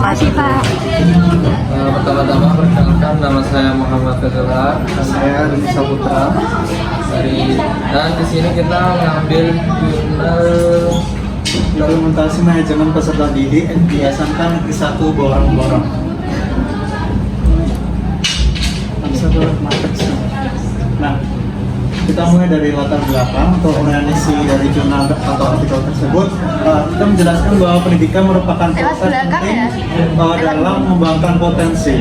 kasih Pak. Pertama-tama perkenalkan, nama saya Muhammad Fazilhar, saya Rudi Saputra. Dan di sini kita mengambil jurnal implementasi manajemen peserta didik SMK Negeri 1 Borong-Borong. Nah, kita mulai dari latar belakang atau organisasi dari jurnal atau artikel tersebut. Kita menjelaskan bahwa pendidikan merupakan proses penting dalam mengembangkan potensi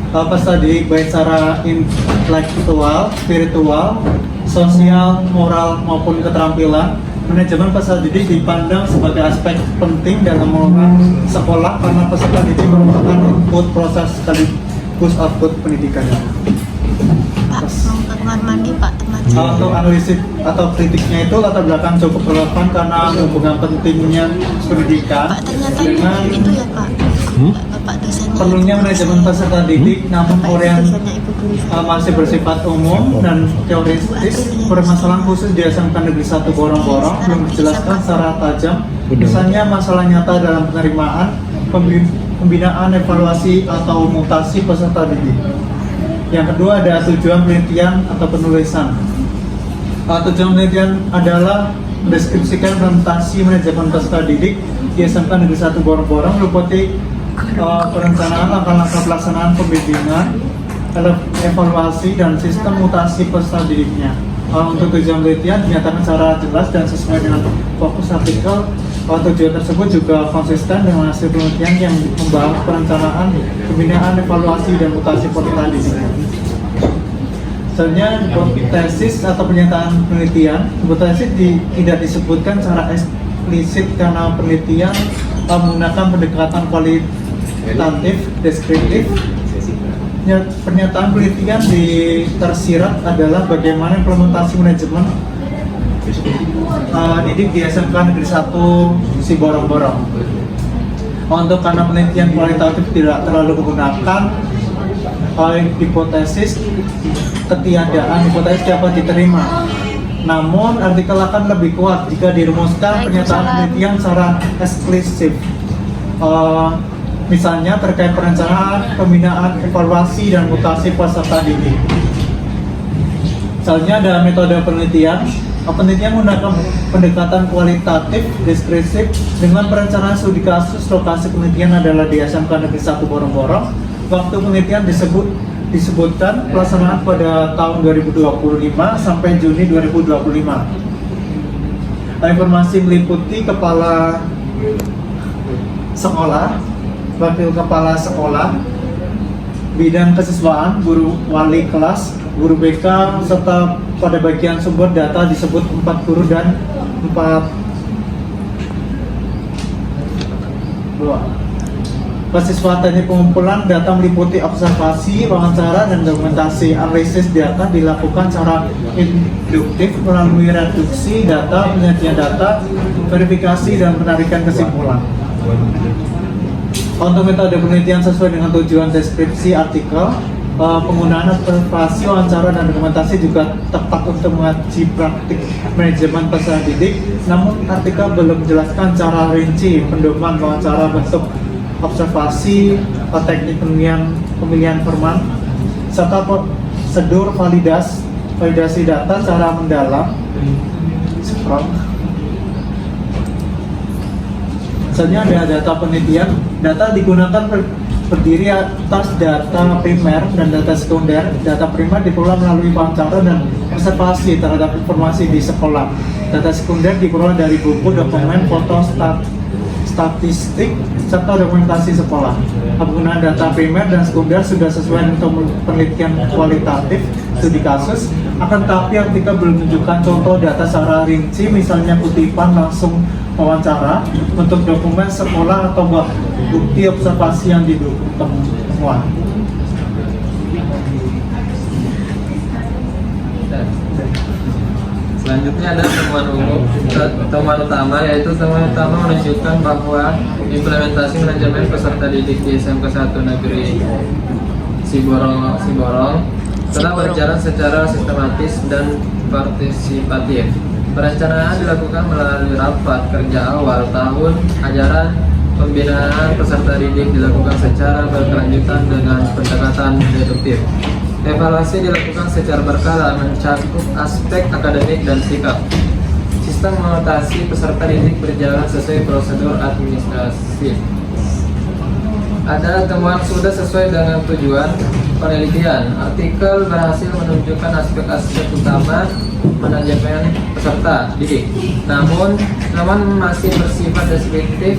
peserta didik baik secara intelektual, spiritual, sosial, moral maupun keterampilan. Manajemen peserta didik dipandang sebagai aspek penting dalam mengelola sekolah karena peserta didik merupakan input proses sekaligus output pendidikan. Pak, mau ke kamar mandi Pak, teman saya. Untuk analisis atau kritiknya itu latar belakang cukup relevan karena hubungan pentingnya pendidikan Pak, ternyata dengan itu ya Pak. Bapak dosennya. perlunya manajemen peserta didik, namun orang masih bersifat umum dan teoretis. Permasalahan khusus di SMK Negeri 1 Borong-Borong belum dijelaskan secara tajam. Misalnya masalah nyata dalam penerimaan, pembinaan, evaluasi atau mutasi peserta didik. Yang kedua ada tujuan penelitian atau penulisan. Tujuan penelitian adalah mendeskripsikan implementasi manajemen peserta didik di SMK Negeri 1 Borong-Borong meliputi perencanaan langkah-langkah pelaksanaan pembimbingan, evaluasi dan sistem mutasi peserta didiknya. Untuk tujuan penelitian dinyatakan secara jelas dan sesuai dengan fokus artikel. Tujuan tersebut juga konsisten dengan hasil penelitian yang membahas perencanaan, pembinaan, evaluasi dan mutasi peserta didik. Selanjutnya hipotesis atau pernyataan penelitian. Hipotesis tidak disebutkan secara eksplisit karena penelitian menggunakan pendekatan kualitatif, deskriptif. Pernyataan penelitian tersirat adalah bagaimana implementasi manajemen didik di SMK Negeri 1 si Borong-Borong. Untuk karena penelitian kualitatif tidak terlalu menggunakan hipotesis, ketiadaan hipotesis dapat diterima. Namun artikel akan lebih kuat jika dirumuskan pernyataan penelitian secara eksklusif. Misalnya terkait perencanaan, pembinaan, evaluasi dan mutasi peserta didik. Misalnya ada metode penelitian. Penelitian menggunakan pendekatan kualitatif, deskriptif dengan perencanaan studi kasus. Lokasi penelitian adalah di SMK Negeri 1 Borong-Borong. Waktu penelitian disebutkan pelaksanaan pada tahun 2025 sampai Juni 2025. Informasi meliputi kepala sekolah, wakil kepala sekolah, bidang kesiswaan, guru wali kelas, guru BK, serta pada bagian sumber data disebut 4 guru dan 4 siswa. Teknik pengumpulan data meliputi observasi, wawancara, dan dokumentasi. Analisis data dilakukan secara induktif melalui reduksi data, penyajian data, verifikasi, dan penarikan kesimpulan. Untuk metode penelitian sesuai dengan tujuan deskripsi artikel, penggunaan observasi, wawancara, dan dokumentasi juga tepat untuk mengaji praktik manajemen peserta didik. Namun artikel belum menjelaskan cara rinci pedoman wawancara, bentuk observasi, teknik pemilihan format, serta prosedur validasi data secara mendalam. Misalnya ada data penelitian, data digunakan berdiri atas data primer dan data sekunder. Data primer diperoleh melalui wawancara dan observasi terhadap informasi di sekolah. Data sekunder diperoleh dari buku, dokumen, foto, statistik, serta dokumentasi sekolah. Penggunaan data primer dan sekunder sudah sesuai untuk penelitian kualitatif studi kasus. Akan tetapi artikel belum menunjukkan contoh data secara rinci, misalnya kutipan langsung wawancara, bentuk dokumen sekolah atau bukti observasi yang didukung temuan. Selanjutnya ada temuan umum. Temuan utama yaitu temuan utama menunjukkan bahwa implementasi manajemen peserta didik di SMK 1 Negeri Siborong telah berjalan secara sistematis dan partisipatif. Perencanaan dilakukan melalui rapat kerja awal tahun ajaran. Pembinaan peserta didik dilakukan secara berkelanjutan dengan pendekatan deduktif. Evaluasi dilakukan secara berkala mencakup aspek akademik dan sikap. Sistem mutasi peserta didik berjalan sesuai prosedur administratif. Ada temuan sudah sesuai dengan tujuan penelitian. Artikel berhasil menunjukkan aspek-aspek utama manajemen peserta didik. Namun, temuan masih bersifat deskriptif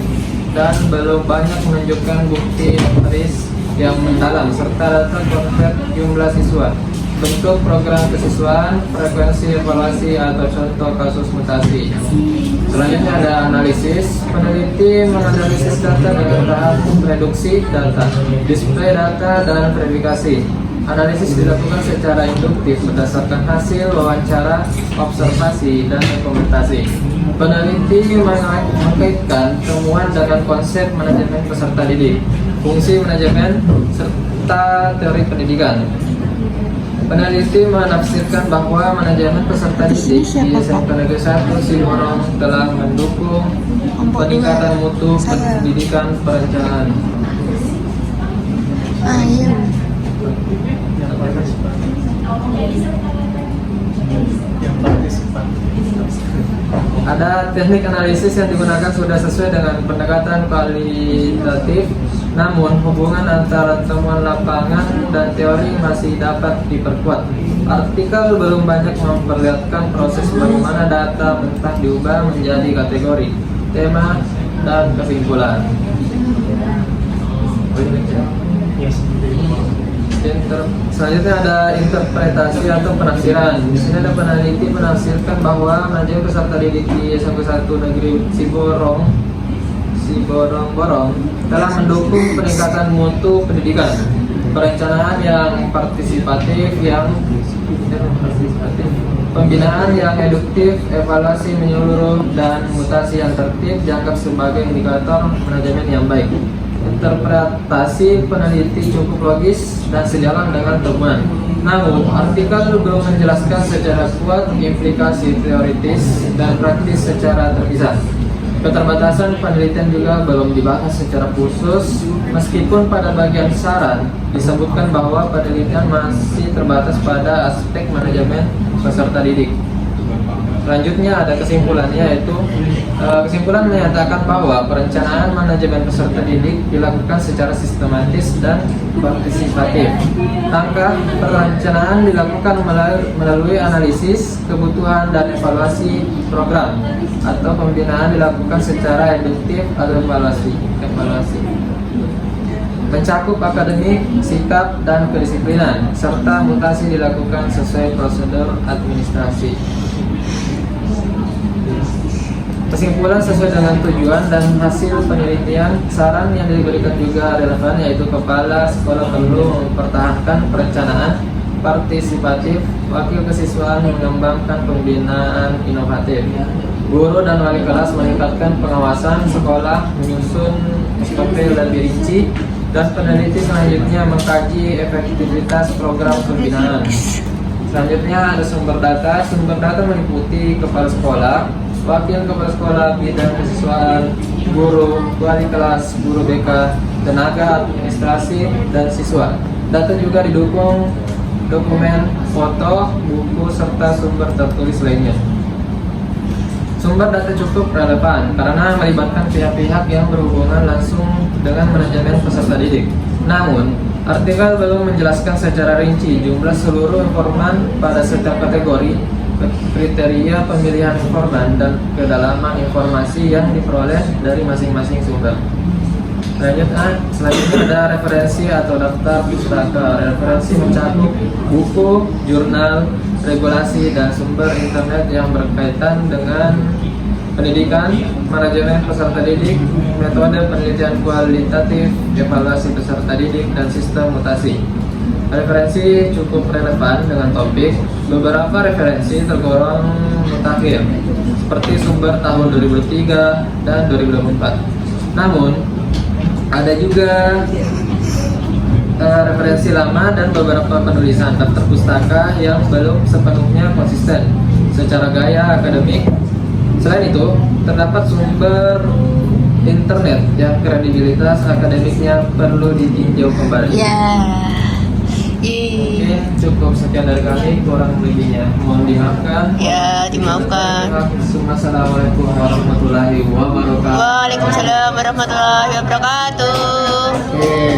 dan belum banyak menunjukkan bukti empiris yang mendalam serta data konkret jumlah siswa, bentuk program kesiswaan, frekuensi evaluasi atau contoh kasus mutasi. Selanjutnya ada analisis. Peneliti menganalisis data dengan tahap reduksi data, display data, dan verifikasi. Analisis dilakukan secara induktif berdasarkan hasil wawancara, observasi, dan dokumentasi. Peneliti mengaitkan temuan dengan konsep manajemen peserta didik, fungsi manajemen, serta teori pendidikan. Peneliti menafsirkan bahwa manajemen peserta didik di SMP Negeri 1 Siborong telah mendukung peningkatan mutu pendidikan perencanaan. Ayo. Ada teknik analisis yang digunakan sudah sesuai dengan pendekatan kualitatif, namun hubungan antara temuan lapangan dan teori masih dapat diperkuat. Artikel belum banyak memperlihatkan proses bagaimana data mentah diubah menjadi kategori, tema, dan kesimpulan. Selanjutnya ada interpretasi atau penafsiran. Di sini ada peneliti menafsirkan bahwa manajemen peserta didik di SMP 1 Negeri Siborong telah mendukung peningkatan mutu pendidikan, perencanaan yang partisipatif, pembinaan yang eduktif, evaluasi menyeluruh, dan mutasi yang tertib dianggap sebagai indikator manajemen yang baik. Interpretasi peneliti cukup logis dan sejalan dengan temuan. Namun, artikel belum menjelaskan secara kuat implikasi teoritis dan praktis secara terpisah. Keterbatasan penelitian juga belum dibahas secara khusus, meskipun pada bagian saran disebutkan bahwa penelitian masih terbatas pada aspek manajemen peserta didik. Selanjutnya ada kesimpulannya, yaitu kesimpulan menyatakan bahwa perencanaan manajemen peserta didik dilakukan secara sistematis dan partisipatif. Langkah perencanaan dilakukan melalui analisis kebutuhan dan evaluasi program, atau pembinaan dilakukan secara induktif atau evaluasi. Mencakup akademik, sikap, dan kedisiplinan, serta mutasi dilakukan sesuai prosedur administrasi. Kesimpulan sesuai dengan tujuan dan hasil penelitian. Saran yang diberikan juga relevan, yaitu kepala sekolah perlu mempertahankan perencanaan partisipatif, wakil kesiswaan mengembangkan pembinaan inovatif, guru dan wali kelas meningkatkan pengawasan sekolah, menyusun SOP lebih rinci, dan peneliti selanjutnya mengkaji efektivitas program pembinaan. Selanjutnya ada sumber data. Sumber data meliputi kepala sekolah, wakil kepala sekolah, bidang kesiswaan, guru, wali kelas, guru BK, tenaga administrasi, dan siswa. Data juga didukung dokumen, foto, buku, serta sumber tertulis lainnya. Sumber data cukup relevan karena melibatkan pihak-pihak yang berhubungan langsung dengan manajemen peserta didik. Namun, artikel belum menjelaskan secara rinci jumlah seluruh informan pada setiap kategori, kriteria pemilihan informan, dan kedalaman informasi yang diperoleh dari masing-masing sumber. Selanjutnya ada referensi atau daftar pustaka. Referensi mencakup buku, jurnal, regulasi, dan sumber internet yang berkaitan dengan pendidikan, manajemen peserta didik, metode penelitian kualitatif, evaluasi peserta didik, dan sistem mutasi. Referensi cukup relevan dengan topik. Beberapa referensi tergolong mutakhir, seperti sumber tahun 2003 dan 2024. Namun, ada juga referensi lama dan beberapa penulisan daftar pustaka yang belum sepenuhnya konsisten. secara gaya akademik. Selain itu, terdapat sumber internet yang kredibilitas akademiknya perlu ditinjau kembali. Ya. Mungkin cukup sekian dari kami, kurang lebihnya mohon dimaafkan. Ya, dimaafkan. Assalamualaikum warahmatullahi wabarakatuh. Waalaikumsalam warahmatullahi wabarakatuh.